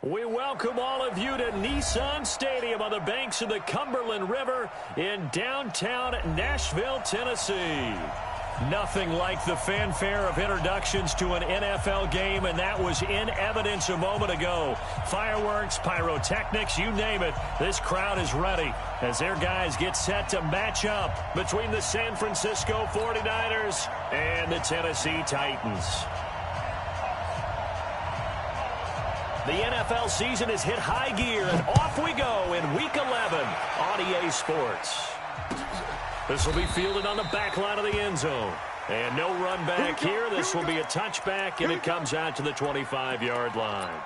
We welcome all of you to Nissan Stadium on the banks of the Cumberland River in downtown Nashville, Tennessee. Nothing like the fanfare of introductions to an NFL game, and that was in evidence a moment ago. Fireworks, pyrotechnics, you name it, this crowd is ready as their guys get set to match up between the San Francisco 49ers and the Tennessee Titans. The NFL season has hit high gear, and off we go in Week 11 on EA Sports. This will be fielded on the back line of the end zone. And no run back here. This will be a touchback, and it comes out to the 25-yard line.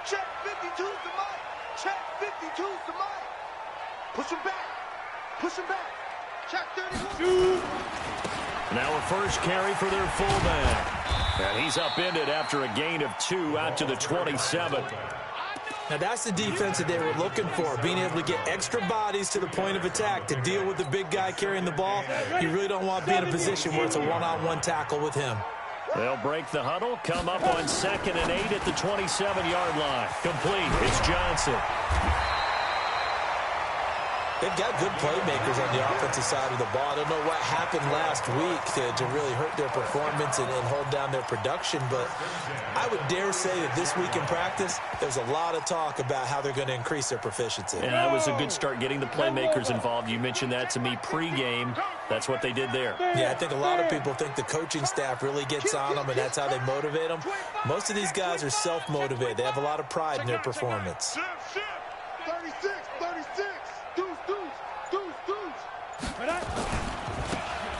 Check 52's the mic. Check 52's the mic. Push him back. Push him back. Check 31. Now a first carry for their fullback. And he's upended after a gain of 2 out to the 27. Now that's the defense that they were looking for, being able to get extra bodies to the point of attack to deal with the big guy carrying the ball. You really don't want to be in a position where it's a one-on-one tackle with him. They'll break the huddle, come up on 2nd and 8 at the 27-yard line. Complete. It's Johnson. They've got good playmakers on the offensive side of the ball. I don't know what happened last week to really hurt their performance and hold down their production, but I would dare say that this week in practice, there's a lot of talk about how they're going to increase their proficiency. And that was a good start getting the playmakers involved. You mentioned that to me pregame. That's what they did there. Yeah, I think a lot of people think the coaching staff really gets on them, and that's how they motivate them. Most of these guys are self-motivated. They have a lot of pride in their performance. 36, 36.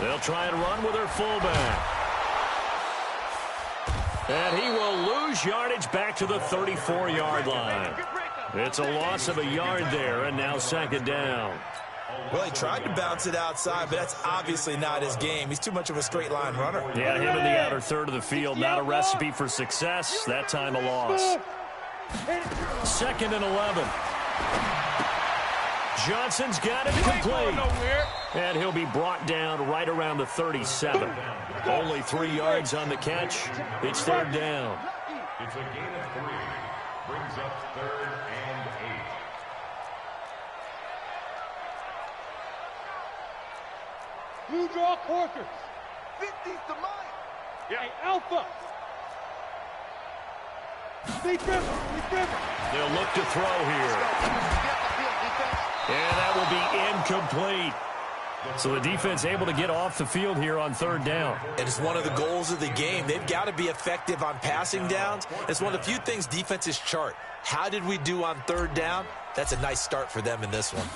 They'll try and run with their fullback. And he will lose yardage back to the 34-yard line. It's a loss of a yard there, and now 2nd down. Well, he tried to bounce it outside, but that's obviously not his game. He's too much of a straight-line runner. Yeah, him in the outer third of the field, not a recipe for success. That time a loss. 2nd and 11. Johnson's got it complete. And he'll be brought down right around the 37. Only 3 yards on the catch. It's 3rd down. It's a gain of 3. Brings up 3rd and 8. Blue draw quarters. 50's the mic. Yeah. Hey, Alpha. Deep river. They'll look to throw here. And that will be incomplete. So the defense able to get off the field here on 3rd down. And it's one of the goals of the game. They've got to be effective on passing downs. It's one of the few things defenses chart. How did we do on 3rd down? That's a nice start for them in this one.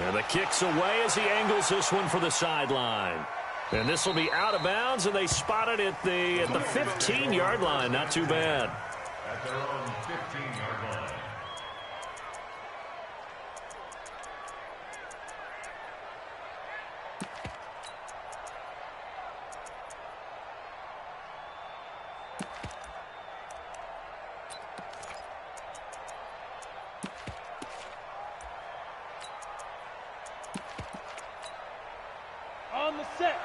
And the kick's away as he angles this one for the sideline. And this will be out of bounds, and they spot it at the 15-yard line. Not too bad. At their own 15-yard line. On the set.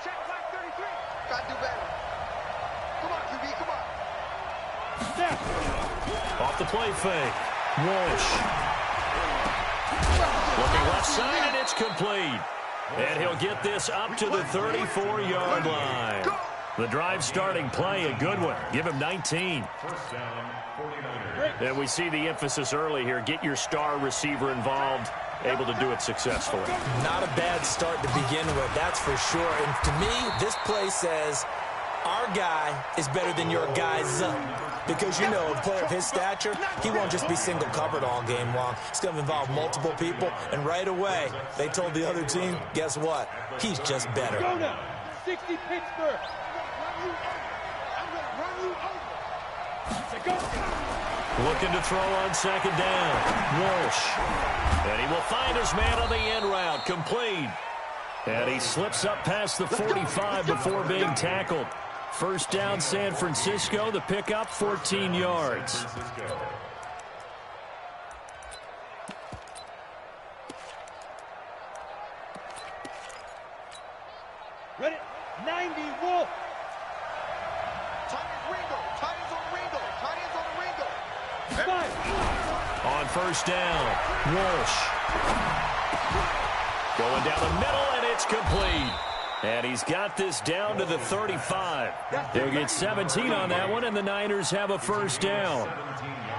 Check back 33. Got to do better. Come on, QB, come on. Step. Off the play fake. Walsh. Looking left side, and it's complete. And he'll get this up to the 34-yard line. The drive starting play, a good one. Give him 19. First down, 49ers. And we see the emphasis early here. Get your star receiver involved. Able to do it successfully. Not a bad start to begin with, that's for sure. And to me, this play says, our guy is better than your guys. Because, you know, a player of his stature, he won't just be single covered all game long. It's going to involve multiple people. And right away, they told the other team, guess what? He's just better. Go now. 60 Pittsburgh. I'm going to run you over. Go. Looking to throw on 2nd down. Walsh. And he will find his man on the end route. Complete. And he slips up past the 45 before being tackled. First down, San Francisco. The pickup, 14 yards. Ready? 90, Wolf. Ringo. Tight ends on Ringo. Tight ends on Ringo. On first down, Walsh. Going down the middle, and it's complete. And he's got this down to the 35. They'll get 17 on that one, and the Niners have a first down.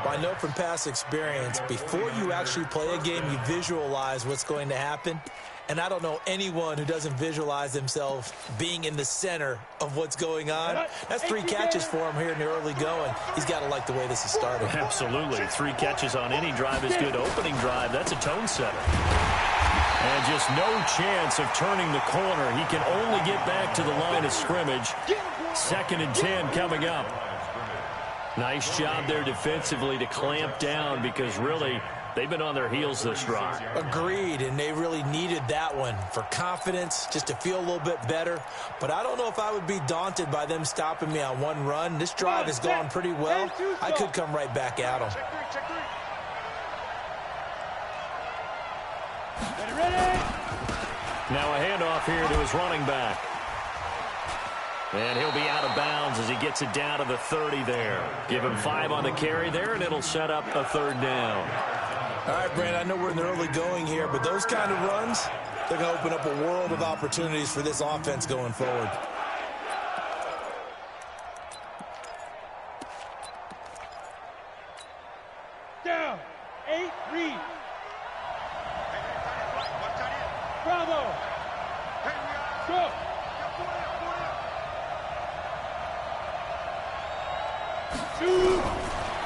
Well, I know from past experience, before you actually play a game, you visualize what's going to happen. And I don't know anyone who doesn't visualize themselves being in the center of what's going on. That's 3 catches for him here in the early going. He's got to like the way this is starting. Absolutely. 3 catches on any drive is good. Opening drive, that's a tone setter. And just no chance of turning the corner. He can only get back to the line of scrimmage. 2nd and 10 coming up. Nice job there defensively to clamp down because really they've been on their heels this drive. Agreed, and they really needed that one for confidence, just to feel a little bit better. But I don't know if I would be daunted by them stopping me on one run. This drive has gone pretty well. I could come right back at them. Now a handoff here to his running back. And he'll be out of bounds as he gets it down to the 30 there. Give him 5 on the carry there, and it'll set up a 3rd down. All right, Brandon, I know we're in the early going here, but those kind of runs, they're going to open up a world of opportunities for this offense going forward. Down. 8, read. Bravo. Go. Shoot.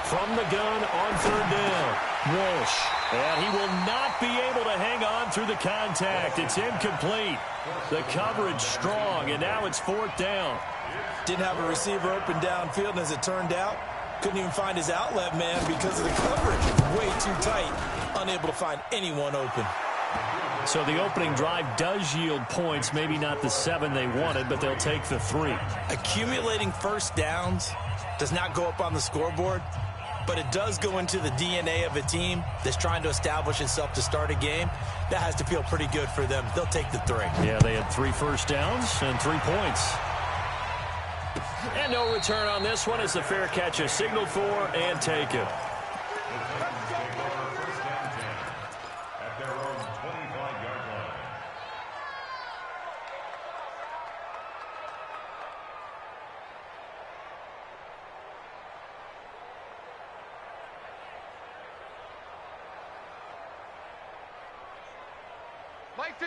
From the gun on 3rd down, Walsh. And he will not be able to hang on through the contact. It's incomplete. The coverage strong, and now it's 4th down. Didn't have a receiver open downfield, and as it turned out, couldn't even find his outlet man because of the coverage. Way too tight, unable to find anyone open. So the opening drive does yield points, maybe not the 7 they wanted, but they'll take the 3. Accumulating first downs does not go up on the scoreboard, but it does go into the DNA of a team that's trying to establish itself to start a game. That has to feel pretty good for them. They'll take the 3. Yeah, they had 3 first downs and 3 points. And no return on this one as the fair catch is signaled for and taken.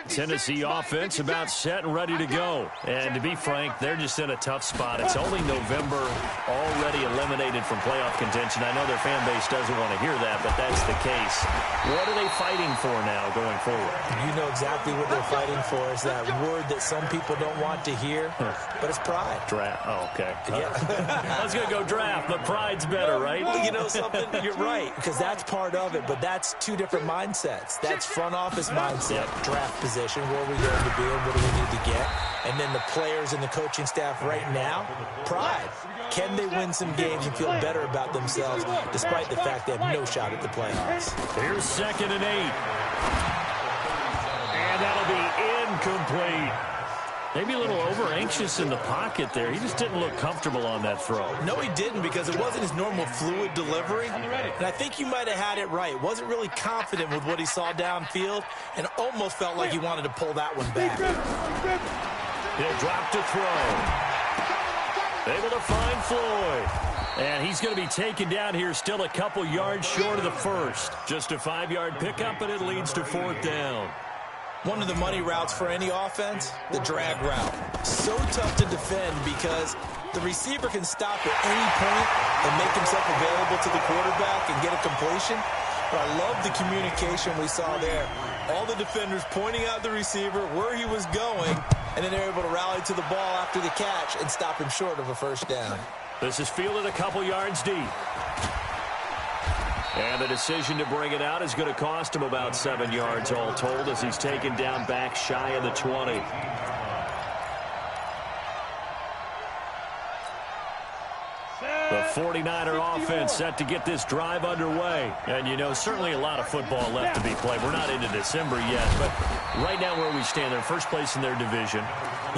Tennessee offense about set and ready to go. And to be frank, they're just in a tough spot. It's only November, already eliminated from playoff contention. I know their fan base doesn't want to hear that, but that's the case. What are they fighting for now going forward? You know exactly what they're fighting for. Is that word that some people don't want to hear, but it's pride. Draft. Oh, okay. Yeah. I was going to go draft, but pride's better, right? Well, you know something? You're right, because that's part of it, but that's 2 different mindsets. That's front office mindset, draft position, where are we going to be and what do we need to get? And then the players and the coaching staff right now, pride. Can they win some games and feel better about themselves despite the fact they have no shot at the playoffs? Here's 2nd and 8. And that'll be incomplete. Maybe a little over-anxious in the pocket there. He just didn't look comfortable on that throw. No, he didn't, because it wasn't his normal fluid delivery. And I think you might have had it right. Wasn't really confident with what he saw downfield and almost felt like he wanted to pull that one back. He'll drop to throw. Able to find Floyd. And he's going to be taken down here still a couple yards short of the first. Just a 5-yard pickup, and it leads to 4th down. One of the money routes for any offense, the drag route. So tough to defend because the receiver can stop at any point and make himself available to the quarterback and get a completion. But I love the communication we saw there. All the defenders pointing out the receiver, where he was going, and then they're able to rally to the ball after the catch and stop him short of a first down. This is fielded a couple yards deep. And the decision to bring it out is going to cost him about 7 yards all told as he's taken down back shy of the 20. The 49er offense set to get this drive underway. And, you know, certainly a lot of football left to be played. We're not into December yet, but right now where we stand, they're first place in their division.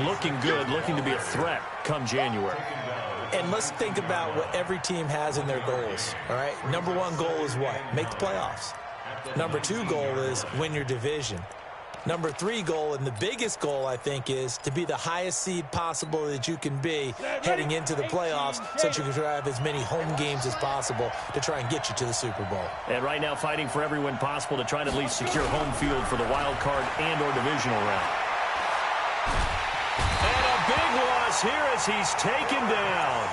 Looking good, looking to be a threat come January. And let's think about what every team has in their goals, all right? Number one goal is what? Make the playoffs. Number two goal is win your division. Number three goal, and the biggest goal, I think, is to be the highest seed possible that you can be heading into the playoffs so that you can have as many home games as possible to try and get you to the Super Bowl. And right now fighting for every win possible to try and at least secure home field for the wild card and or divisional round. And a big loss here as he's taken down.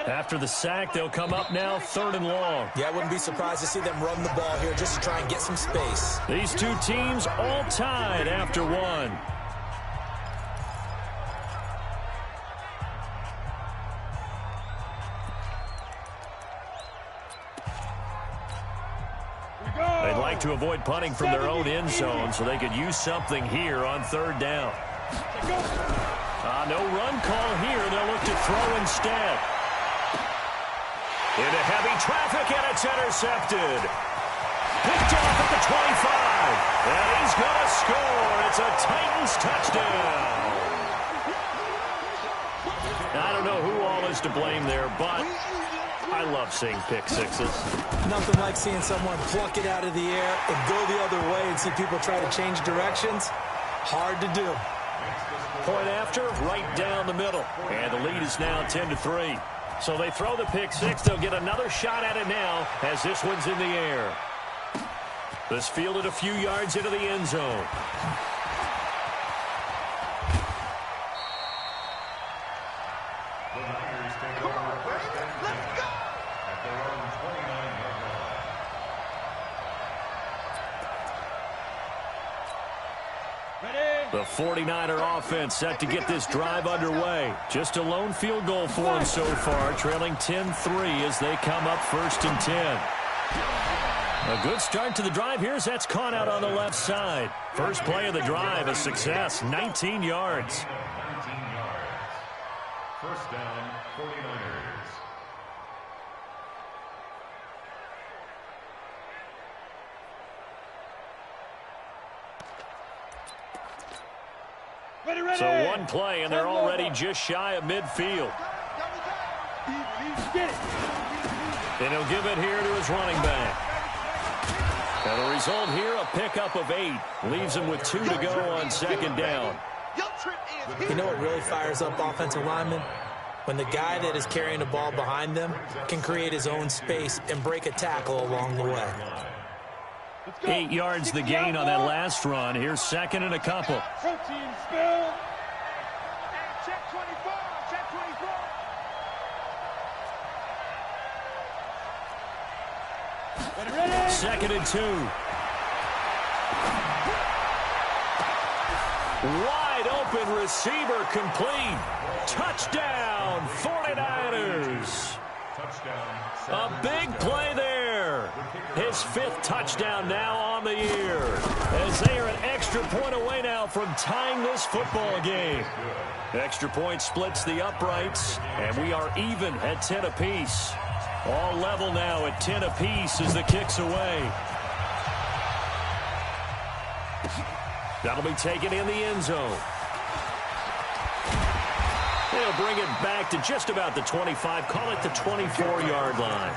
After the sack, they'll come up now 3rd and long. Yeah, I wouldn't be surprised to see them run the ball here just to try and get some space. These two teams all tied after one. They'd like to avoid punting from their own end zone so they could use something here on 3rd down. No run call here. They'll look to throw instead. Into heavy traffic, and it's intercepted. Picked off at the 25. And he's going to score. It's a Titans touchdown. I don't know who all is to blame there, but I love seeing pick sixes. Nothing like seeing someone pluck it out of the air and go the other way and see people try to change directions. Hard to do. Point after, right down the middle. And the lead is now 10-3. So they throw the pick six. They'll get another shot at it now as this one's in the air. This fielded a few yards into the end zone. The 49er offense set to get this drive underway. Just a lone field goal for them so far, trailing 10-3 as they come up 1st and 10. A good start to the drive here as that's caught out on the left side. First play of the drive, a success, 19 yards. 19 yards. First down, 49ers. So one play, and they're already just shy of midfield. And he'll give it here to his running back. And the result here, a pickup of 8. Leaves him with 2 to go on 2nd down. You know what really fires up offensive linemen? When the guy that is carrying the ball behind them can create his own space and break a tackle along the way. 8 yards the gain on that last run. Here's 2nd and a couple. Protein spill. Check 24. Check 24. Ready? 2nd and 2. Wide open receiver complete. Touchdown, 49ers. A big play there. His 5th touchdown now on the year. As they are an extra point away now from tying this football game. Extra point splits the uprights, and we are even at 10 apiece. All level now at 10 apiece as the kick's away. That'll be taken in the end zone. They'll bring it back to just about the 25. Call it the 24-yard line.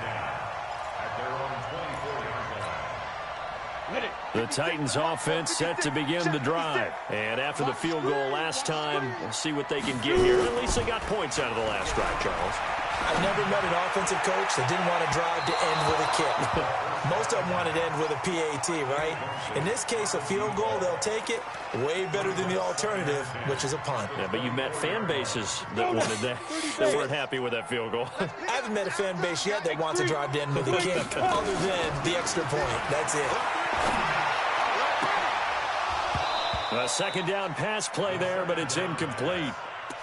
The Titans offense set to begin the drive. And after the field goal last time, we'll see what they can get here. At least they got points out of the last drive, Charles. I've never met an offensive coach that didn't want to drive to end with a kick. Most of them want to end with a PAT, right? In this case, a field goal, they'll take it. Way better than the alternative, which is a punt. Yeah, but you've met fan bases that wanted that weren't happy with that field goal. I haven't met a fan base yet that wants to drive to end with a kick, other than the extra point. That's it. A 2nd down pass play there, but it's incomplete.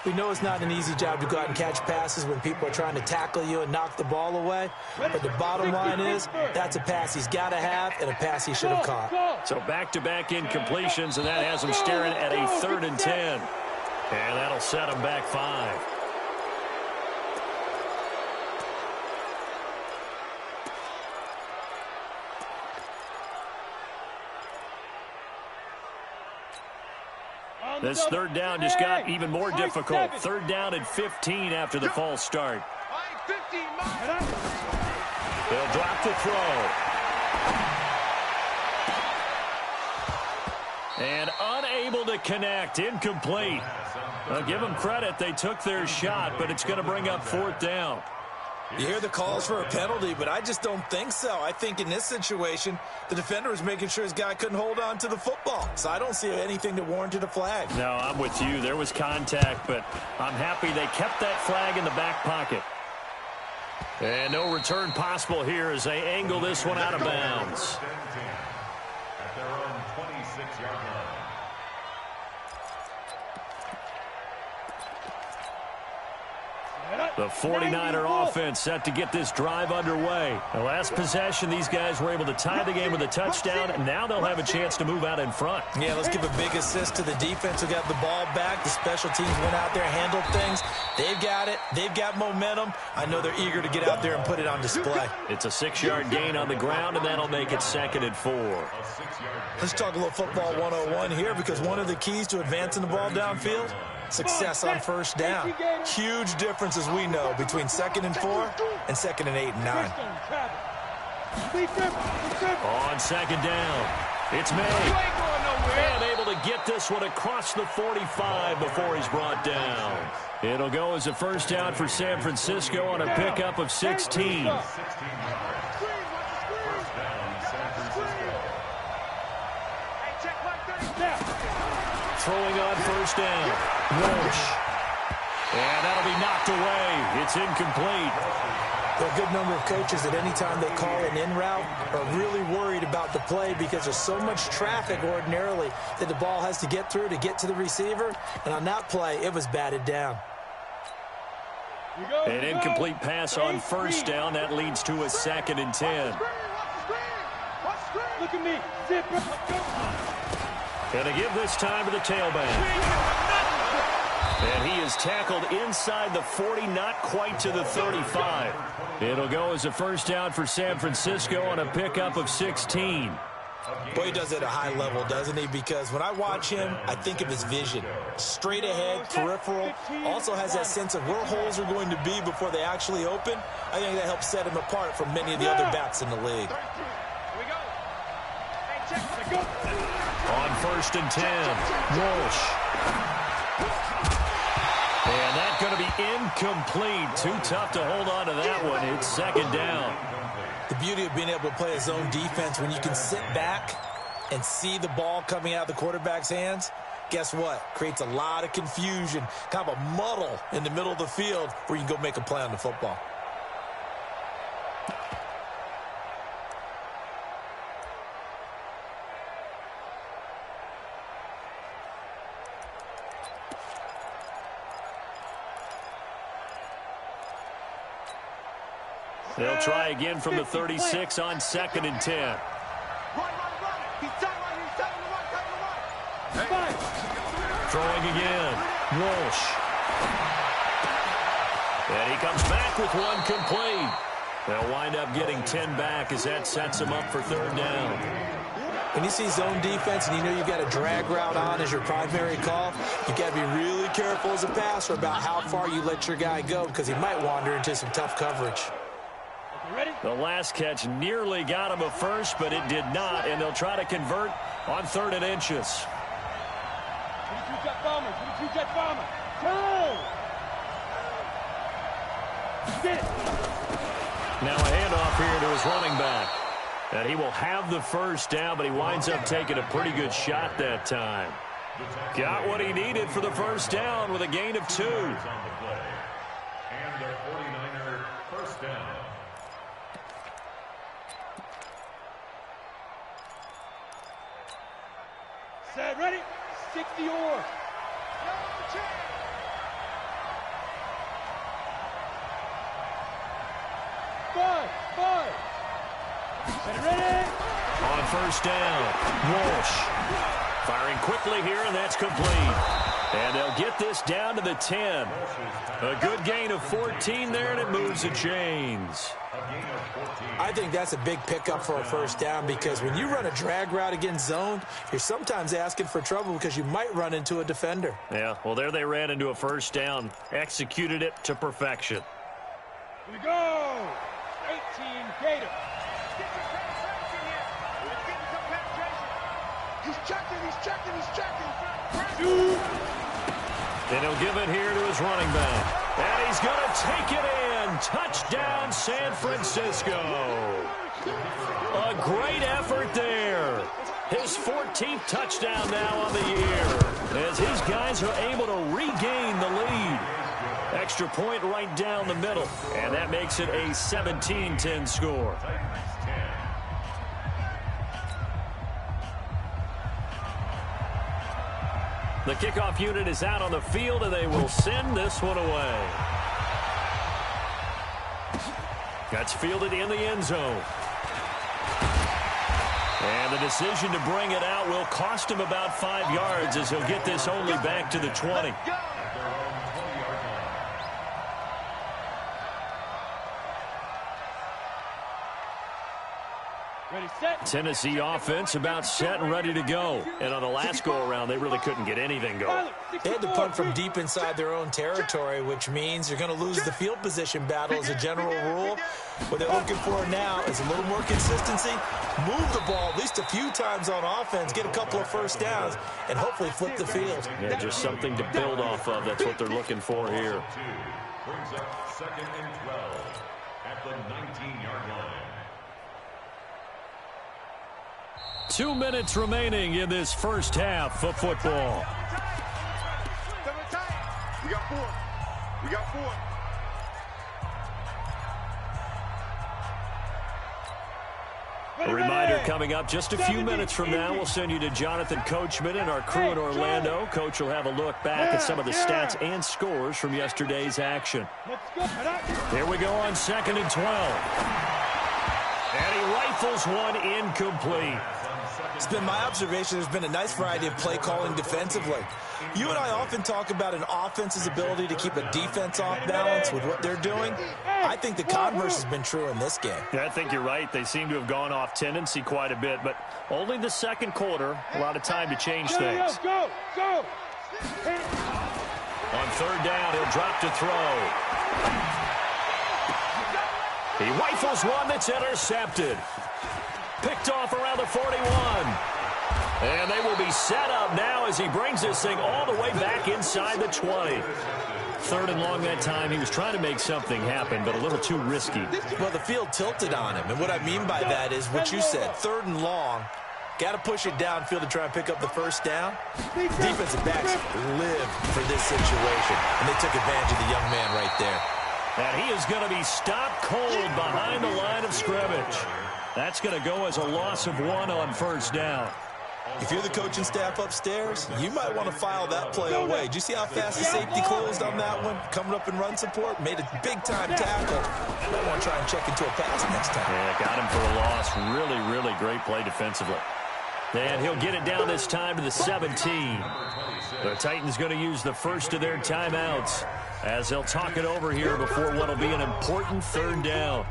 We know it's not an easy job to go out and catch passes when people are trying to tackle you and knock the ball away. But the bottom line is, that's a pass he's got to have and a pass he should have caught. So back-to-back incompletions, and that has him staring at a 3rd and 10. And that'll set him back 5. This third down just got even more difficult. Third down and 15 after the false start. They'll drop the throw. And unable to connect. Incomplete. I'll give them credit. They took their shot, but it's going to bring up fourth down. You hear the calls for a penalty, but I just don't think so. I think in this situation, the defender was making sure his guy couldn't hold on to the football. So I don't see anything that warranted a flag. No, I'm with you. There was contact, but I'm happy they kept that flag in the back pocket. And no return possible here as they angle this one out of bounds. At their own 26-yard line. The 49er offense set to get this drive underway. The last possession, these guys were able to tie the game with a touchdown, and now they'll have a chance to move out in front. Yeah, let's give a big assist to the defense who got the ball back. The special teams went out there, handled things. They've got it. They've got momentum. I know they're eager to get out there and put it on display. It's a 6-yard gain on the ground, and that'll make it 2nd and 4. Let's talk a little football 101 here, because one of the keys to advancing the ball downfield, success on first down. Huge difference, as we know, between 2nd and 4 and 2nd and 8 and 9. On 2nd down, it's May. And able to get this one across the 45 before he's brought down. It'll go as a first down for San Francisco on a pickup of 16. Throwing on first down. Walsh. And that'll be knocked away. It's incomplete. There are a good number of coaches that any time they call an in route are really worried about the play because there's so much traffic ordinarily that the ball has to get through to get to the receiver. And on that play, it was batted down. An incomplete pass on first down. That leads to a 2nd and 10. Look at me. Zip. Going to give this time to the tailback. And he is tackled inside the 40, not quite to the 35. It'll go as a first down for San Francisco on a pickup of 16. Boy, he does it at a high level, doesn't he? Because when I watch him, I think of his vision. Straight ahead, peripheral. Also has that sense of where holes are going to be before they actually open. I think that helps set him apart from many of the other backs in the league. On 1st and 10, Walsh. And that's going to be incomplete. Too tough to hold on to that one. It's 2nd down. The beauty of being able to play a zone defense when you can sit back and see the ball coming out of the quarterback's hands, guess what? Creates a lot of confusion, kind of a muddle in the middle of the field where you can go make a play on the football. They'll try again from the 36 on 2nd and 10. Throwing again. Walsh. And he comes back with one complete. They'll wind up getting 10 back as that sets him up for 3rd down. When you see zone defense and you know you've got a drag route on as your primary call, you've got to be really careful as a passer about how far you let your guy go because he might wander into some tough coverage. The last catch nearly got him a first, but it did not, and they'll try to convert on 3rd and inches. 22 jet bomber. 22 jet bomber. Go! Get it. Now a handoff here to his running back. And he will have the first down, but he winds up taking a pretty good shot that time. Got what he needed for the first down with a gain of 2. And the 49er first down. Set, ready? 60 or. 5. Set, ready? On first down, Walsh. Firing quickly here, and that's complete. And they'll get this down to the 10. A good gain of 14 there, and it moves the chains. I think that's a big pickup for a first down because when you run a drag route against zone, you're sometimes asking for trouble because you might run into a defender. Yeah, well, there they ran into a first down. Executed it to perfection. Here we go. 18 Gator. He's checking. And he'll give it here to his running back. And he's going to take it in. Touchdown, San Francisco. A great effort there. His 14th touchdown now on the year as his guys are able to regain the lead. Extra point right down the middle, and that makes it a 17-10 score. The kickoff unit is out on the field, and they will send this one away. That's fielded in the end zone. And the decision to bring it out will cost him about 5 yards as he'll get this only back to the 20. Ready, set. Tennessee offense about set and ready to go. And on the last go-around, they really couldn't get anything going. They had to punt from deep inside their own territory, which means you're going to lose the field position battle as a general rule. What they're looking for now is a little more consistency, move the ball at least a few times on offense, get a couple of first downs, and hopefully flip the field. Yeah, just something to build off of. That's what they're looking for here. Brings up 2nd and 12 at the 19-yard line. 2 minutes remaining in this first half of football. We got four. A reminder coming up just a few minutes from now. We'll send you to Jonathan Coachman and our crew in Orlando. Coach will have a look back at some of the stats and scores from yesterday's action. Here we go on 2nd and 12. And he rifles one incomplete. It's been my observation there's been a nice variety of play calling defensively. You and I often talk about an offense's ability to keep a defense off balance with what they're doing. I think the converse has been true in this game. Yeah, I think you're right. They seem to have gone off tendency quite a bit, but only the second quarter, a lot of time to change things. Go. On 3rd down, he'll drop to throw. He rifles one that's intercepted. Picked off around the 41. And they will be set up now as he brings this thing all the way back inside the 20. 3rd and long that time. He was trying to make something happen, but a little too risky. Well, the field tilted on him, and what I mean by that is what you said, 3rd and long. Got to push it downfield to try and pick up the first down. Defensive backs live for this situation, and they took advantage of the young man right there. And he is going to be stopped cold behind the line of scrimmage. That's going to go as a loss of 1 on 1st down. If you're the coaching staff upstairs, you might want to file that play away. Did you see how fast the safety closed on that one? Coming up in run support, made a big-time tackle. You might want to try and check into a pass next time. Yeah, got him for a loss. Really, really great play defensively. And he'll get it down this time to the 17. The Titans going to use the first of their timeouts as they'll talk it over here before what will be an important 3rd down.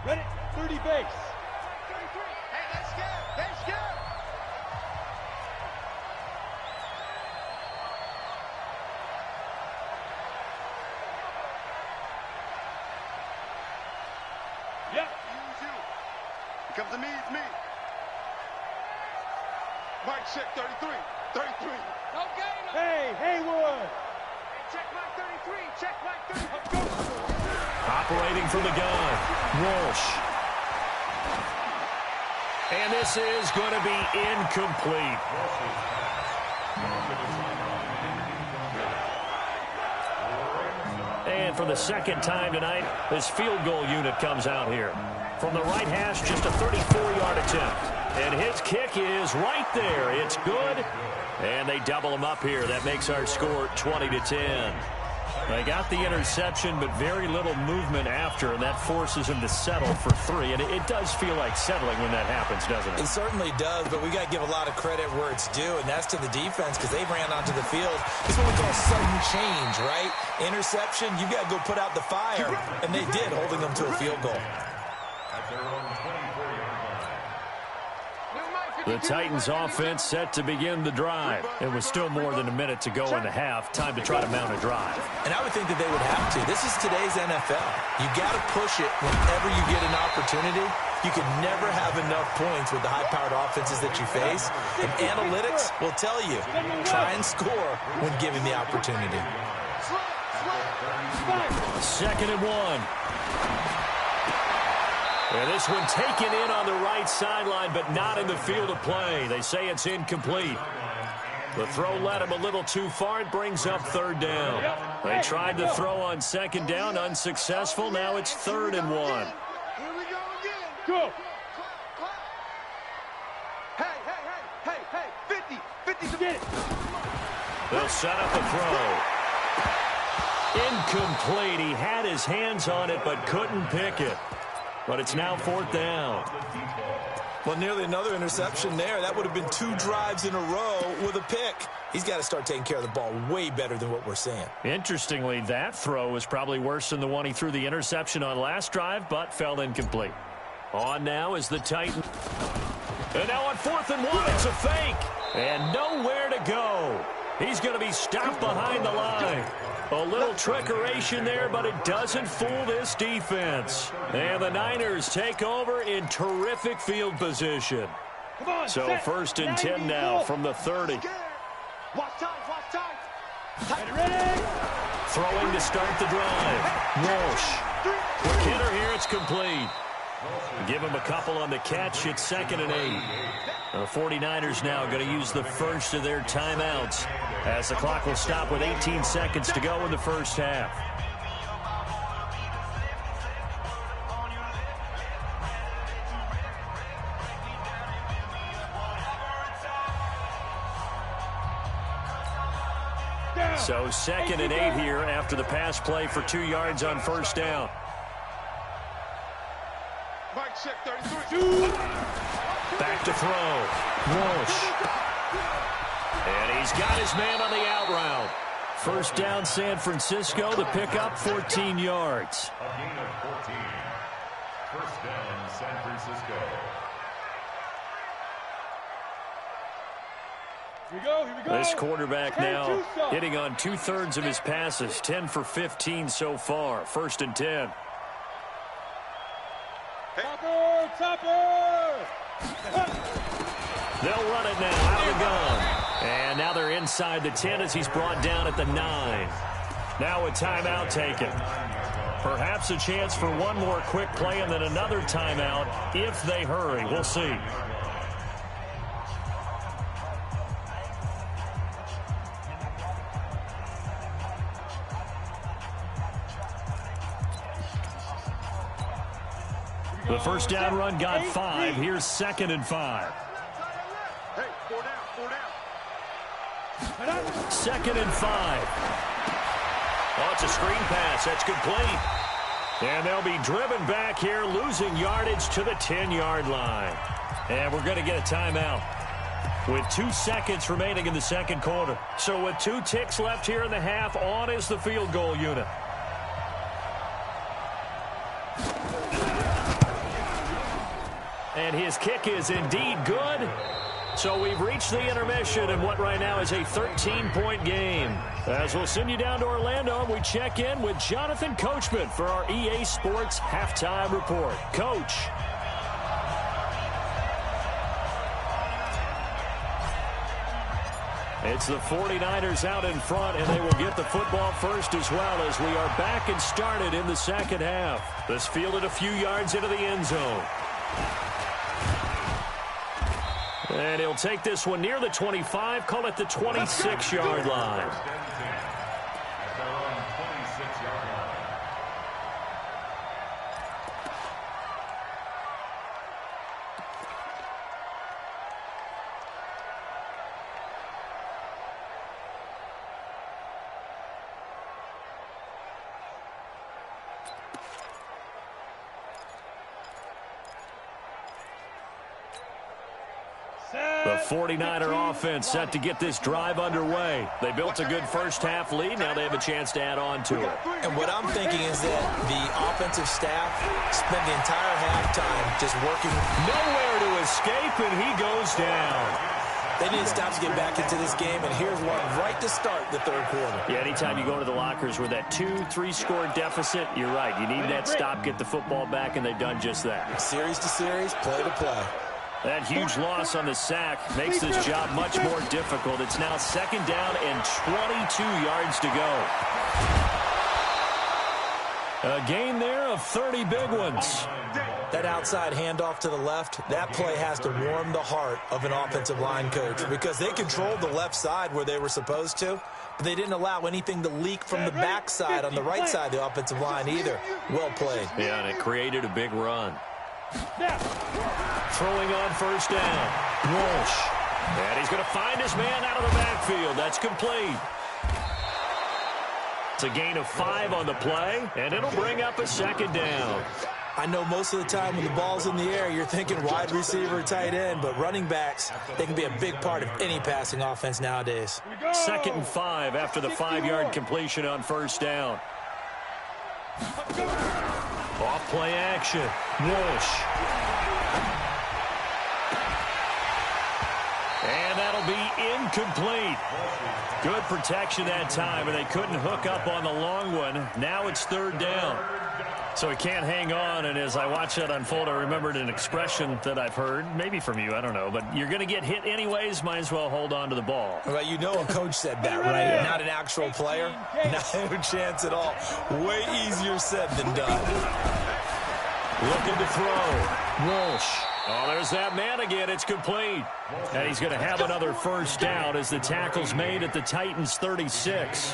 Ready, 30 base. 33. Hey, let's go. Yep. Use you. It comes to me, it's me. Mike, check 33. Hey, Haywood. Check Mike 33. Check Mike 33. Operating from the gun, Walsh. And this is going to be incomplete. And for the 2nd time tonight, this field goal unit comes out here. From the right hash, just a 34-yard attempt. And his kick is right there. It's good. And they double him up here. That makes our score 20-10. They got the interception, but very little movement after, and that forces him to settle for 3. And it does feel like settling when that happens, doesn't it? It certainly does, but we got to give a lot of credit where it's due, and that's to the defense because they ran onto the field. It's what we call sudden change, right? Interception, you got to go put out the fire, and they did, holding them to a field goal. At their own 24-yard line. The Titans offense set to begin the drive. It was still more than a minute to go in the half. Time to try to mount a drive. And I would think that they would have to. This is today's NFL. You got to push it whenever you get an opportunity. You can never have enough points with the high-powered offenses that you face. And analytics will tell you, try and score when given the opportunity. 2nd and 1. And this one taken in on the right sideline, but not in the field of play. They say it's incomplete. The throw led him a little too far. It brings up 3rd down. They tried to throw on 2nd down, unsuccessful. Now it's 3rd and 1. Here we go again. Go. Hey, 50 Get it. They'll set up a throw. Incomplete. He had his hands on it, but couldn't pick it. But it's now 4th down. Well, nearly another interception there. That would have been 2 drives in a row with a pick. He's got to start taking care of the ball way better than what we're seeing. Interestingly, that throw was probably worse than the one he threw the interception on last drive, but fell incomplete. On now is the Titans. And now on 4th and 1, it's a fake. And nowhere to go. He's going to be stopped behind the line. A little trickeration there, but it doesn't fool this defense. And the Niners take over in terrific field position. So 1st and 10 now from the 30. Watch time. Ready? Throwing to start the drive. Walsh. Quick hitter here, it's complete. Give him a couple on the catch. It's 2nd and 8. The 49ers now going to use the first of their timeouts as the clock will stop with 18 seconds to go in the first half. So 2nd and 8 here after the pass play for 2 yards on 1st down. Mike check 33. Back to throw. Walsh. And he's got his man on the out route. 1st down San Francisco. The pickup 14 yards. A gain of 14. 1st down San Francisco. Here we go. This quarterback now hitting on 2/3 of his passes. 10 for 15 so far. 1st and 10. Topper! They'll run it now out of the gun. And now they're inside the 10 as he's brought down at the 9. Now a timeout taken. Perhaps a chance for one more quick play and then another timeout if they hurry. We'll see. The 1st down run got 5. Here's 2nd and 5. Hey, 4 down. 2nd and 5. Oh, it's a screen pass. That's complete. And they'll be driven back here, losing yardage to the 10-yard line. And we're going to get a timeout with 2 seconds remaining in the 2nd quarter. So with 2 ticks left here in the half, on is the field goal unit. And his kick is indeed good. So we've reached the intermission in what right now is a 13-point game. As we'll send you down to Orlando, we check in with Jonathan Coachman for our EA Sports Halftime Report. Coach. It's the 49ers out in front, and they will get the football first as well as we are back and started in the 2nd half. This fielded a few yards into the end zone. And he'll take this one near the 25, call it the 26-yard line. The 49er offense set to get this drive underway. They built a good first-half lead. Now they have a chance to add on to it. And what I'm thinking is that the offensive staff spent the entire halftime just working. Nowhere to escape, and he goes down. They need to stop to get back into this game, and here's one right to start the third quarter. Yeah, anytime you go to the lockers with that 2-3 score deficit, you're right. You need that stop, get the football back, and they've done just that. Series to series, play to play. That huge loss on the sack makes this job much more difficult. It's now 2nd down and 22 yards to go. A gain there of 30 big ones. That outside handoff to the left, that play has to warm the heart of an offensive line coach because they controlled the left side where they were supposed to, but they didn't allow anything to leak from the backside on the right side of the offensive line either. Well played. Yeah, and it created a big run. Throwing on 1st down. Walsh. And he's going to find his man out of the backfield. That's complete. It's a gain of 5 on the play, and it'll bring up a 2nd down. I know most of the time when the ball's in the air, you're thinking wide receiver, tight end, but running backs, they can be a big part of any passing offense nowadays. 2nd and 5 after the 5-yard completion on 1st down. Off play action. Walsh. And that'll be incomplete. Good protection that time, and they couldn't hook up on the long one. Now it's 3rd down. So he can't hang on, and as I watch that unfold, I remembered an expression that I've heard, maybe from you, I don't know, but you're going to get hit anyways, might as well hold on to the ball. Well, you know a coach said that, right? Not an actual player. No chance at all. Way easier said than done. Looking to throw. Walsh. Oh, there's that man again. It's complete. And he's going to have another 1st down as the tackle's made at the Titans' 36.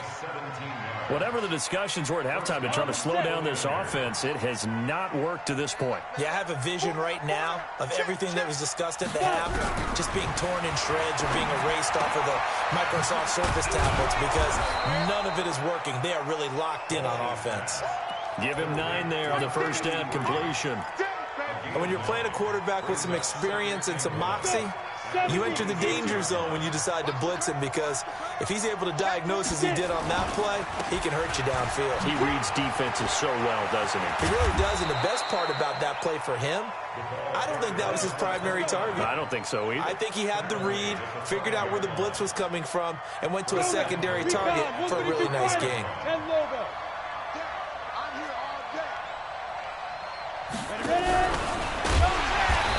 Whatever the discussions were at halftime to try to slow down this offense, it has not worked to this point. Yeah, I have a vision right now of everything that was discussed at the half just being torn in shreds or being erased off of the Microsoft Surface tablets because none of it is working. They are really locked in on offense. Give him 9 there on the 1st down completion. And when you're playing a quarterback with some experience and some moxie, you enter the danger zone when you decide to blitz him because if he's able to diagnose as he did on that play, he can hurt you downfield. He reads defenses so well, doesn't he? He really does, and the best part about that play for him, I don't think that was his primary target. I don't think so either. I think he had the read, figured out where the blitz was coming from, and went to a secondary target for a really nice gain.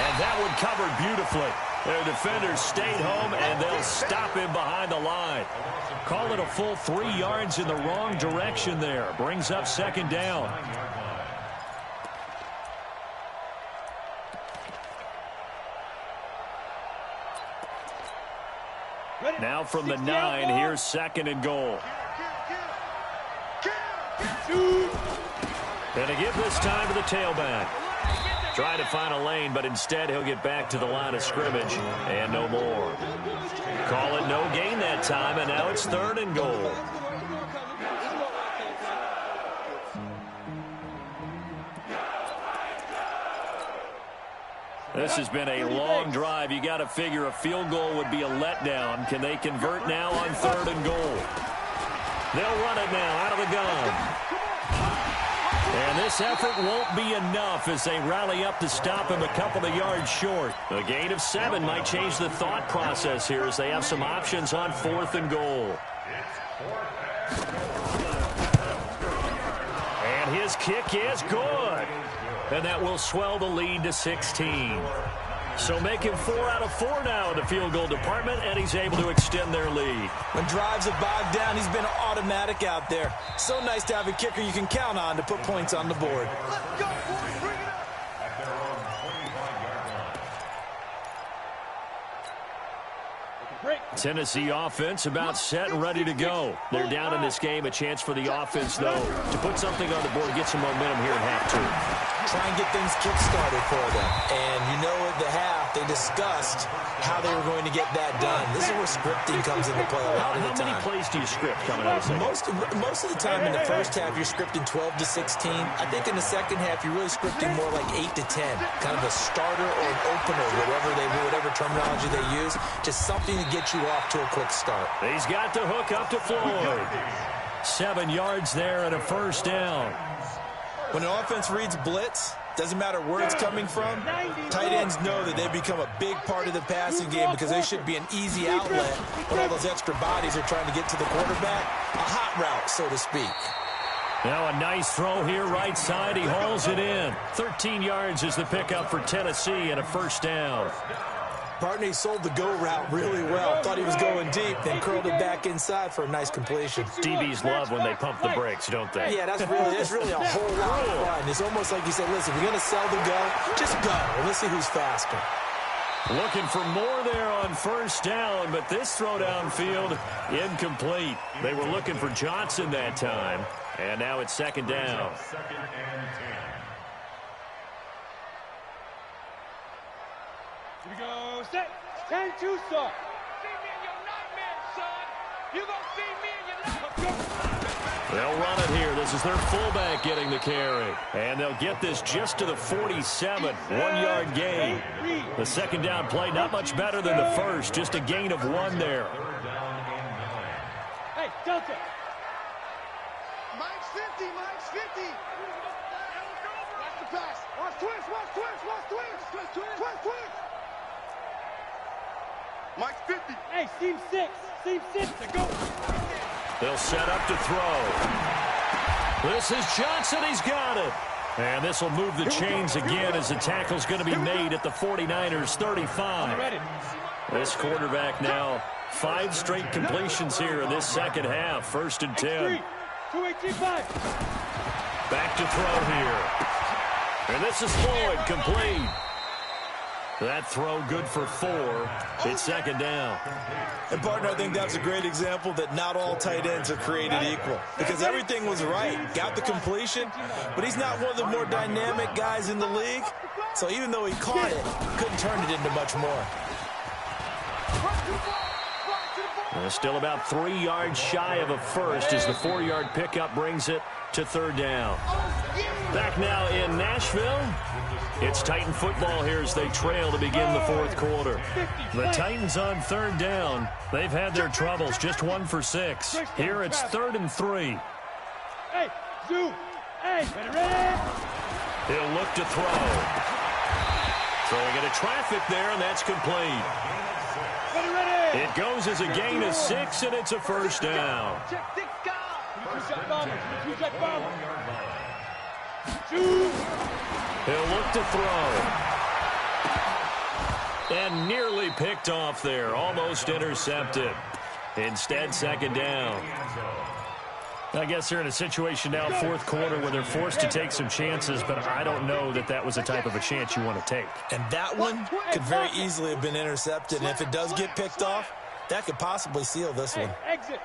And that one covered beautifully. Their defenders stayed home, and they'll stop him behind the line. Call it a full 3 yards in the wrong direction there. Brings up 2nd down. Now from the 9, here's 2nd and goal. And to give this time to the tailback. Trying to find a lane, but instead he'll get back to the line of scrimmage and no more. Call it no gain that time, and now it's 3rd and goal. This has been a long drive. You got to figure a field goal would be a letdown. Can they convert now on 3rd and goal? They'll run it now out of the gun. And this effort won't be enough as they rally up to stop him a couple of yards short. A gain of 7 might change the thought process here as they have some options on 4th and goal. And his kick is good. And that will swell the lead to 16. So make him 4 out of 4 now in the field goal department, and he's able to extend their lead. When drives are bogged down, he's been automatic out there. So nice to have a kicker you can count on to put points on the board. Let's go, boys. Bring it up. Tennessee offense about set and ready to go. They're down in this game. A chance for the offense, though, to put something on the board, get some momentum here in half 2. Try and get things kick-started for them. And you know at the half, they discussed how they were going to get that done. This is where scripting comes into play a lot of the time. How many plays do you script coming out of the second? Most of the time in the first half, you're scripting 12 to 16. I think in the second half, you're really scripting more like 8 to 10. Kind of a starter or an opener, whatever terminology they use. Just something to get you off to a quick start. He's got the hook up to Floyd. 7 yards there and a first down. When an offense reads blitz, doesn't matter where it's coming from, tight ends know that they've become a big part of the passing game because they should be an easy outlet when all those extra bodies are trying to get to the quarterback. A hot route, so to speak. Now a nice throw here right side. He hauls it in. 13 yards is the pickup for Tennessee and a first down. Partner sold the go route really well. Thought he was going deep, then curled it back inside for a nice completion. DBs love when they pump the brakes, don't they? Yeah, that's really a whole lot of fun. It's almost like you said, listen, if you're going to sell the go, just go. And let's see who's faster. Looking for more there on first down, but this throw downfield incomplete. They were looking for Johnson that time, and now it's second down. Second and 10. Here we go. Set. 10-2 start. See me in your nightmare, son. You gonna see me in your nightmare. They'll run it here. This is their fullback getting the carry. And they'll get this just to the 47. 1-yard gain. The second down play not much better than the first. Just a gain of 1 there. Hey, Delta. Mike's 50, Mike's 50. Watch the pass. Watch twist, watch twist, watch twist. Twist. Mike's 50. Hey, seam 6. Seam 6 to go. They'll set up to throw. This is Johnson. He's got it. And this will move the chains again as the tackle's going to be made at the 49ers 35. This quarterback now 5 straight completions here in this second half. First and 10. 2-8-3-5. Back to throw here. And this is Floyd, complete. That throw good for 4. It's second down. And, partner, I think that's a great example that not all tight ends are created equal. Because everything was right. Got the completion, but he's not one of the more dynamic guys in the league. So even though he caught it, couldn't turn it into much more. Still about 3 yards shy of a first as the 4-yard pickup brings it to third down. Back now in Nashville. It's Titan football here as they trail to begin the fourth quarter. The Titans on third down. They've had their troubles, just 1 for 6. Here it's 3rd and 3. Hey, Zoo. Hey, ready? He'll look to throw. Throwing into traffic there, and that's complete. Ready. It goes as a gain of 6, and it's a first down. Check 6 guys. 2 jet bomber. 2 jet bomber. Zoo. He'll look to throw. And nearly picked off there. Almost intercepted. Instead, second down. I guess they're in a situation now, fourth quarter, where they're forced to take some chances, but I don't know that that was the type of a chance you want to take. And that one could very easily have been intercepted. And if it does get picked off, that could possibly seal this one. Exit.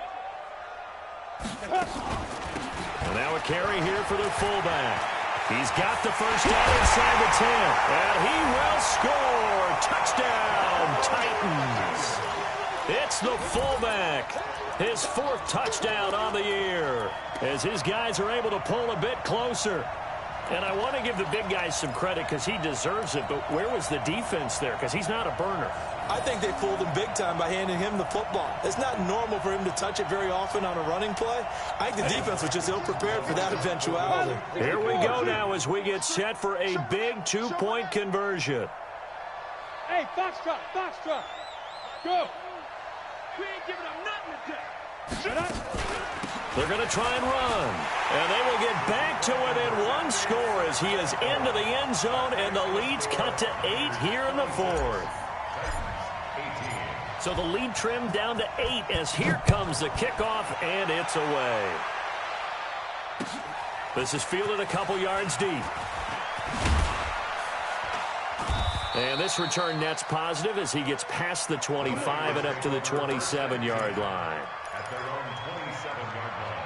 And now a carry here for their fullback. He's got the first down inside the 10. And he will score. Touchdown, Titans. It's the fullback. His 4th touchdown on the year as his guys are able to pull a bit closer. And I want to give the big guys some credit because he deserves it, but where was the defense there? Because he's not a burner. I think they fooled him big time by handing him the football. It's not normal for him to touch it very often on a running play. I think the defense was just ill-prepared for that eventuality. Here we go now as we get set for a big 2-point conversion. Hey, Foxtrot. Go. We ain't giving them nothing today. Shut up. They're going to try and run. And they will get back to within 1 score as he is into the end zone, and the lead's cut to 8 here in the 4th. So the lead trimmed down to 8 as here comes the kickoff, and it's away. This is fielded a couple yards deep. And this return net's positive as he gets past the 25 and up to the 27-yard line. At their own 27-yard line.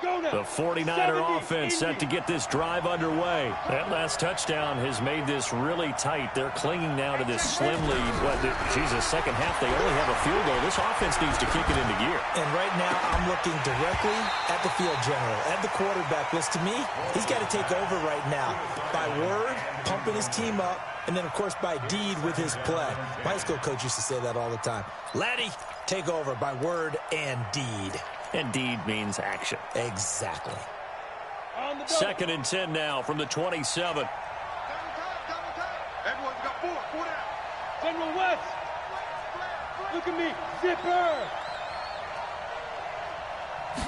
The 49er offense set to get this drive underway. That last touchdown has made this really tight. They're clinging now to this slim lead. Jesus, second half, they only have a field goal. This offense needs to kick it into gear. And right now, I'm looking directly at the field general, at the quarterback. Because to me, he's got to take over right now. By word, pumping his team up, and then, of course, by deed with his play. My high school coach used to say that all the time. Laddie, take over by word and deed. And deed means action. Exactly. Second and 10 now from the 27. Everyone's got four down. General West. Look at me. Zipper.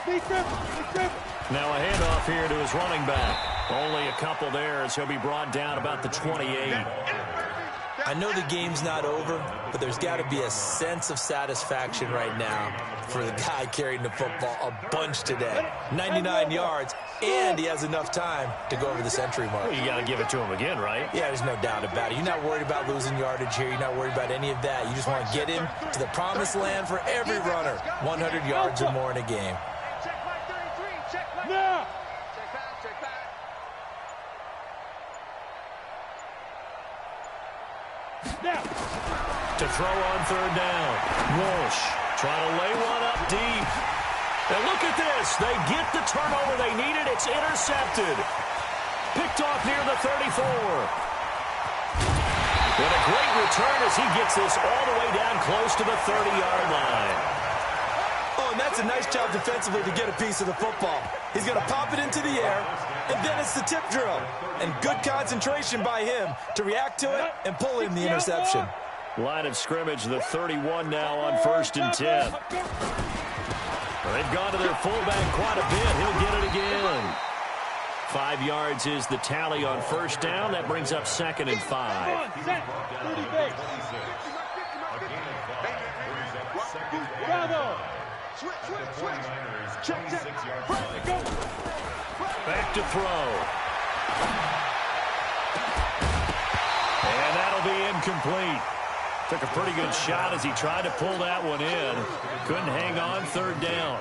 Big zip. Now a handoff here to his running back. Only a couple there as he'll be brought down about the 28. I know the game's not over, but there's got to be a sense of satisfaction right now for the guy carrying the football a bunch today. 99 yards, and he has enough time to go over the century mark. Well, you got to give it to him again, right? Yeah, there's no doubt about it. You're not worried about losing yardage here. You're not worried about any of that. You just want to get him to the promised land for every runner. 100 yards or more in a game. Check back 33. Check back. Now. Check back. Now. To throw on third down. Walsh trying to lay one up deep. And look at this. They get the turnover they needed. It's intercepted. Picked off near the 34. And a great return as he gets this all the way down close to the 30-yard line. Oh, and that's a nice job defensively to get a piece of the football. He's going to pop it into the air, and then it's the tip drill. And good concentration by him to react to it and pull in the interception. Line of scrimmage, the 31 now on 1st and 10. They've gone to their fullback quite a bit. He'll get it again. 5 yards is the tally on first down. That brings up 2nd and 5. Bravo. Switch. Check. Back to throw. And that'll be incomplete. Took a pretty good shot as he tried to pull that one in. Couldn't hang on third down.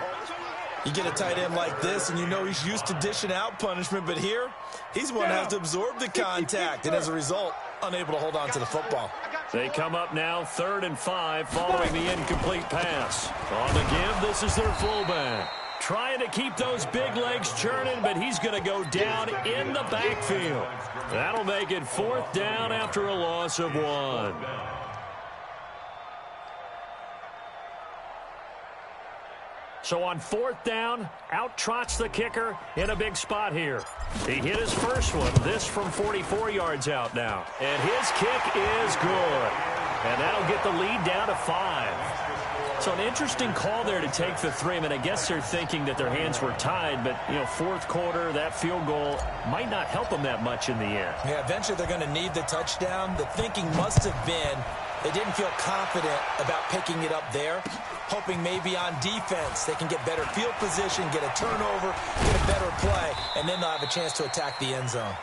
You get a tight end like this, and you know he's used to dishing out punishment, but here, he's one that has to absorb the contact, and as a result, unable to hold on to the football. They come up now 3rd and 5 following the incomplete pass. On the give, this is their fullback. Trying to keep those big legs churning, but he's going to go down in the backfield. That'll make it 4th down after a loss of 1. So on 4th down, out trots the kicker in a big spot here. He hit his first one, this from 44 yards out now. And his kick is good. And that'll get the lead down to 5. So an interesting call there to take the 3. I mean, I guess they're thinking that their hands were tied, but, you know, 4th quarter, that field goal might not help them that much in the end. Yeah, eventually they're going to need the touchdown. The thinking must have been they didn't feel confident about picking it up there, hoping maybe on defense they can get better field position, get a turnover, get a better play, and then they'll have a chance to attack the end zone.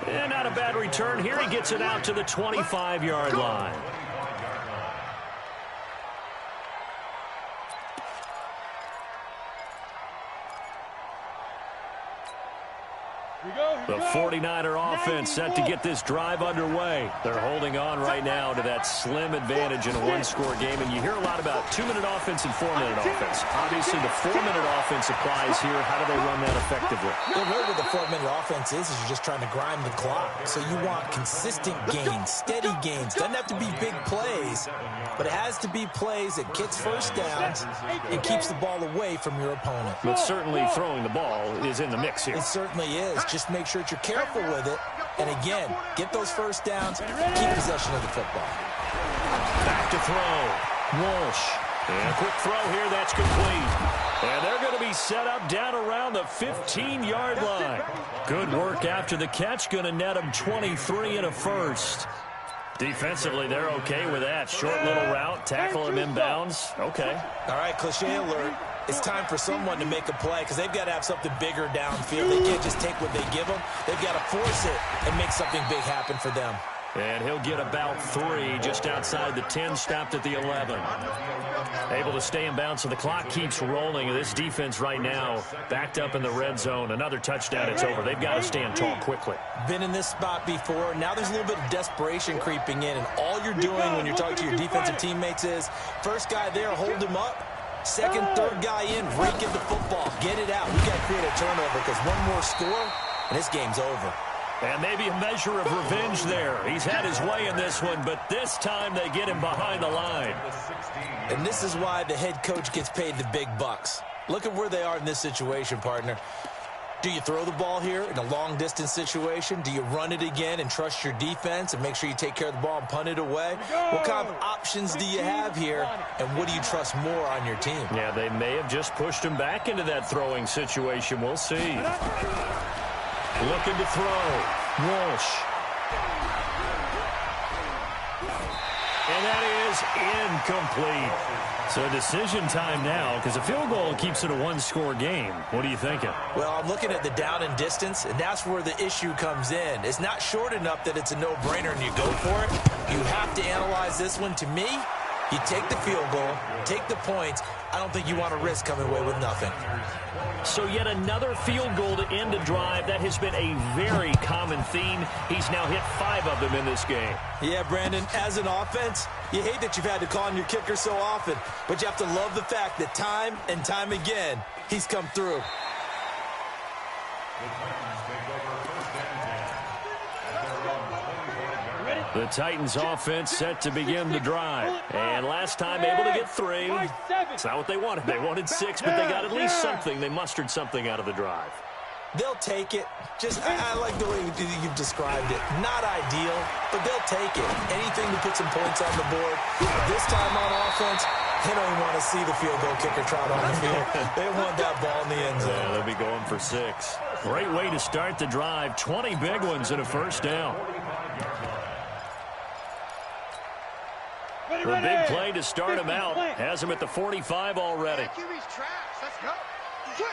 And not a bad return here. He gets it out to the 25-yard line. The 49er offense set to get this drive underway. They're holding on right now to that slim advantage in a one-score game. And you hear a lot about 2-minute offense and 4-minute offense. Obviously, the 4-minute offense applies here. How do they run that effectively? Well, really what the 4-minute offense is you're just trying to grind the clock. So you want consistent gains, steady gains. Doesn't have to be big plays, but it has to be plays that gets first downs and keeps the ball away from your opponent. But certainly throwing the ball is in the mix here. It certainly is. Just make sure that you're careful with it. And again, get those first downs, keep possession of the football. Back to throw. Walsh. And a quick throw here, that's complete. And they're going to be set up down around the 15-yard line. Good work after the catch. Going to net them 23 and a first. Defensively, they're okay with that. Short little route, tackle him inbounds. Okay. All right, cliche alert. It's time for someone to make a play because they've got to have something bigger downfield. They can't just take what they give them. They've got to force it and make something big happen for them. And he'll get about 3 just outside the 10, stopped at the 11. Able to stay in bounds, so the clock keeps rolling. And this defense right now backed up in the red zone. Another touchdown, it's over. They've got to stand tall quickly. Been in this spot before. Now there's a little bit of desperation creeping in. And all you're doing when you're talking to your defensive teammates is, first guy there, hold him up. Second, third guy in, rake in the football. Get it out. We got to create a turnover because one more score, and this game's over. And maybe a measure of revenge there. He's had his way in this one, but this time they get him behind the line. And this is why the head coach gets paid the big bucks. Look at where they are in this situation, partner. Do you throw the ball here in a long-distance situation? Do you run it again and trust your defense and make sure you take care of the ball and punt it away? What kind of options do you have here, and what do you trust more on your team? Yeah, they may have just pushed him back into that throwing situation. We'll see. Looking to throw. Walsh. And that is incomplete. So decision time now, because a field goal keeps it a one-score game. What are you thinking? Well, I'm looking at the down and distance, and that's where the issue comes in. It's not short enough that it's a no-brainer and you go for it. You have to analyze this one. To me, you take the field goal, take the points. I don't think you want to risk coming away with nothing. So yet another field goal to end a drive. That has been a very common theme. He's now hit 5 of them in this game. Yeah, Brandon, as an offense, you hate that you've had to call on your kicker so often, but you have to love the fact that time and time again, he's come through. The Titans offense set to begin the drive. And last time able to get 3. It's not what they wanted. They wanted 6, but they got at least something. They mustered something out of the drive. They'll take it. I like the way you've described it. Not ideal, but they'll take it. Anything to put some points on the board. This time on offense, they don't even want to see the field goal kicker trot on the field. They want that ball in the end zone. Yeah, they'll be going for 6. Great way to start the drive. 20 big ones and a first down. The big play to start him out. Has him at the 45 already. Let's go. Switch.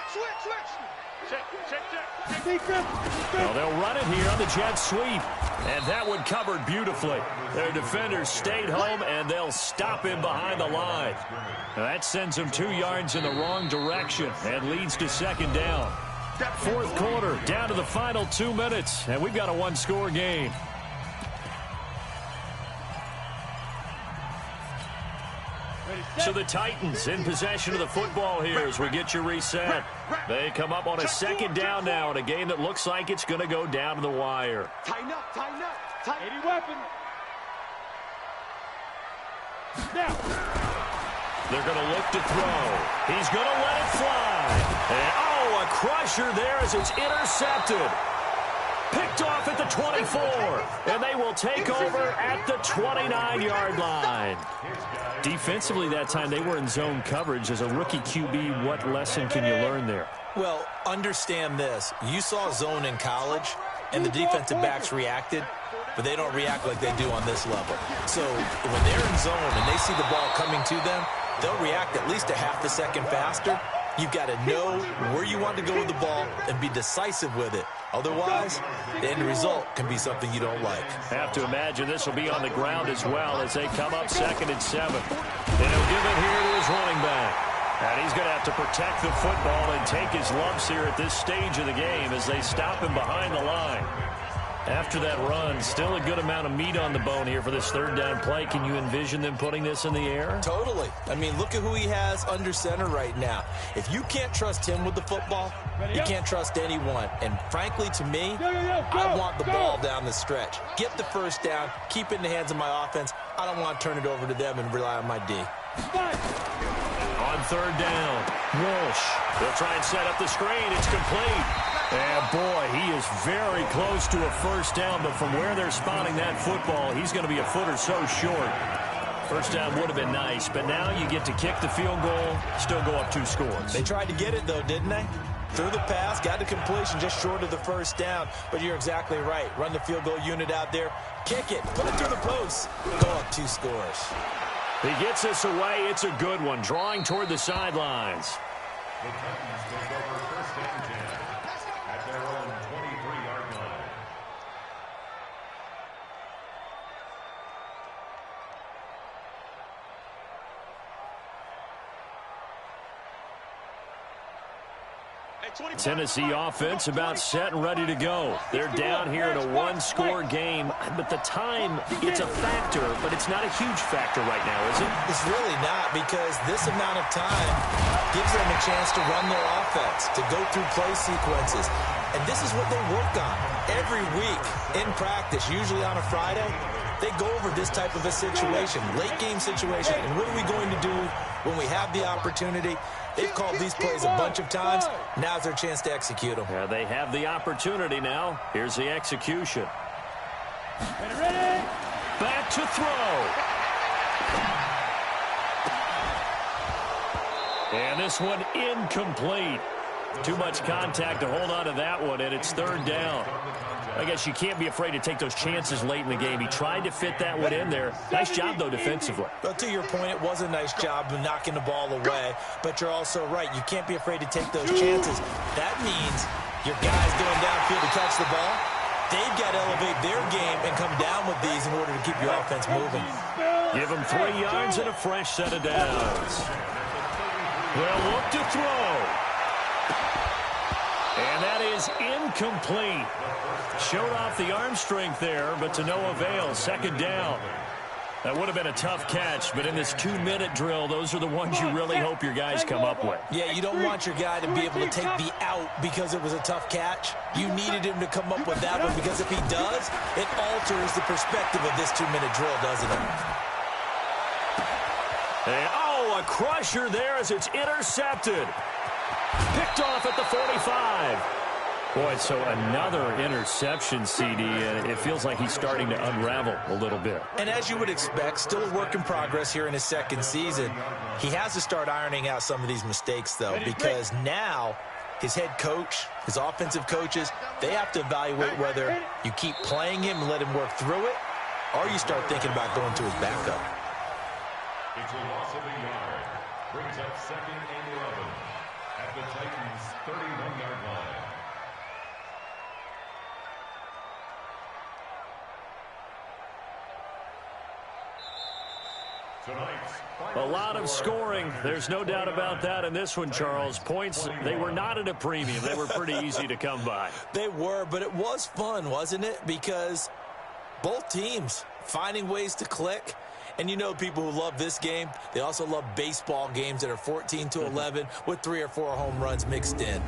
Well, they'll run it here on the jet sweep. And that one covered beautifully. Their defenders stayed home, and they'll stop him behind the line. Now that sends him 2 yards in the wrong direction and leads to second down. Fourth quarter, down to the final 2 minutes, and we've got a one-score game. So the Titans in possession of the football here as we get you reset. They come up on a second down now in a game that looks like it's going to go down to the wire. Tighten up. 80 weapon. Now. They're going to look to throw. He's going to let it fly. And, a crusher there as it's intercepted. Picked off at the 24. And they will take over at the 29-yard line. Defensively that time, they were in zone coverage. As a rookie QB, what lesson can you learn there? Well, understand this. You saw zone in college, and the defensive backs reacted, but they don't react like they do on this level. So when they're in zone and they see the ball coming to them, they'll react at least a half a second faster. You've got to know where you want to go with the ball and be decisive with it. Otherwise, the end result can be something you don't like. Have to imagine this will be on the ground as well as they come up 2nd and 7. And he'll give it here to his running back. And he's going to have to protect the football and take his lumps here at this stage of the game as they stop him behind the line. After that run, still a good amount of meat on the bone here for this third down play. Can you envision them putting this in the air? Totally. I mean, look at who he has under center right now. If you can't trust him with the football, you can't trust anyone. And frankly, to me, I want the ball down the stretch. Get the first down, keep it in the hands of my offense. I don't want to turn it over to them and rely on my D. On third down, Walsh. They'll try and set up the screen. It's complete. And, boy, he is very close to a first down, but from where they're spotting that football, he's going to be a foot or so short. First down would have been nice, but now you get to kick the field goal, still go up 2 scores. They tried to get it, though, didn't they? Threw the pass, got the completion just short of the first down, but you're exactly right. Run the field goal unit out there, kick it, put it through the post, go up 2 scores. He gets this away. It's a good one, drawing toward the sidelines. The Titans take over first and 10 at their own 23-yard line. Tennessee offense about set and ready to go. They're down here in a one-score game, but the time, it's a factor, but it's not a huge factor right now, is it? It's really not, because this amount of time gives them a chance to run their offense, to go through play sequences. And this is what they work on every week in practice, usually on a Friday. They go over this type of a situation, late-game situation. And what are we going to do when we have the opportunity? They've called these plays a bunch of times. Now's their chance to execute them. Yeah, they have the opportunity now. Here's the execution. Ready? Back to throw. And this one incomplete. Too much contact to hold on to that one, and it's third down. I guess you can't be afraid to take those chances late in the game. He tried to fit that one in there. Nice job, though, defensively. Well, to your point, it was a nice job of knocking the ball away, but you're also right. You can't be afraid to take those chances. That means your guys going downfield to catch the ball, they've got to elevate their game and come down with these in order to keep your offense moving. Give them 3 yards and a fresh set of downs. Well, look to throw. And that is incomplete. Showed off the arm strength there, but to no avail. Second down. That would have been a tough catch, but in this 2-minute drill, those are the ones you really hope your guys come up with. Yeah, you don't want your guy to be able to take the out because it was a tough catch. You needed him to come up with that one, because if he does, it alters the perspective of this 2-minute drill, doesn't it? And, a crusher there as it's intercepted. Picked off at the 45. Boy, so another interception, CD, and it feels like he's starting to unravel a little bit. And as you would expect, still a work in progress here in his second season. He has to start ironing out some of these mistakes, though, because now his head coach, his offensive coaches, they have to evaluate whether you keep playing him and let him work through it, or you start thinking about going to his backup. It's a loss of a yard. Brings up 2nd and 11 at the Titans' 31-yard line. A lot of scoring. There's no doubt about that in this one, Charles. Points, they were not at a premium. They were pretty easy to come by. They were, but it was fun, wasn't it? Because both teams finding ways to click. And you know, people who love this game, they also love baseball games that are 14-11 with 3 or 4 home runs mixed in.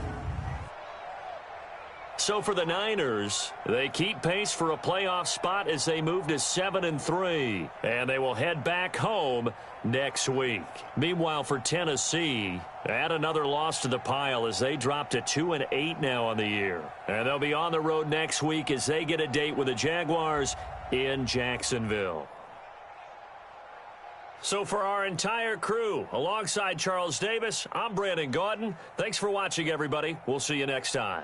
So for the Niners, they keep pace for a playoff spot as they move to 7-3. And they will head back home next week. Meanwhile, for Tennessee, add another loss to the pile as they drop to 2-8 now on the year. And they'll be on the road next week as they get a date with the Jaguars in Jacksonville. So for our entire crew, alongside Charles Davis, I'm Brandon Gautin. Thanks for watching, everybody. We'll see you next time.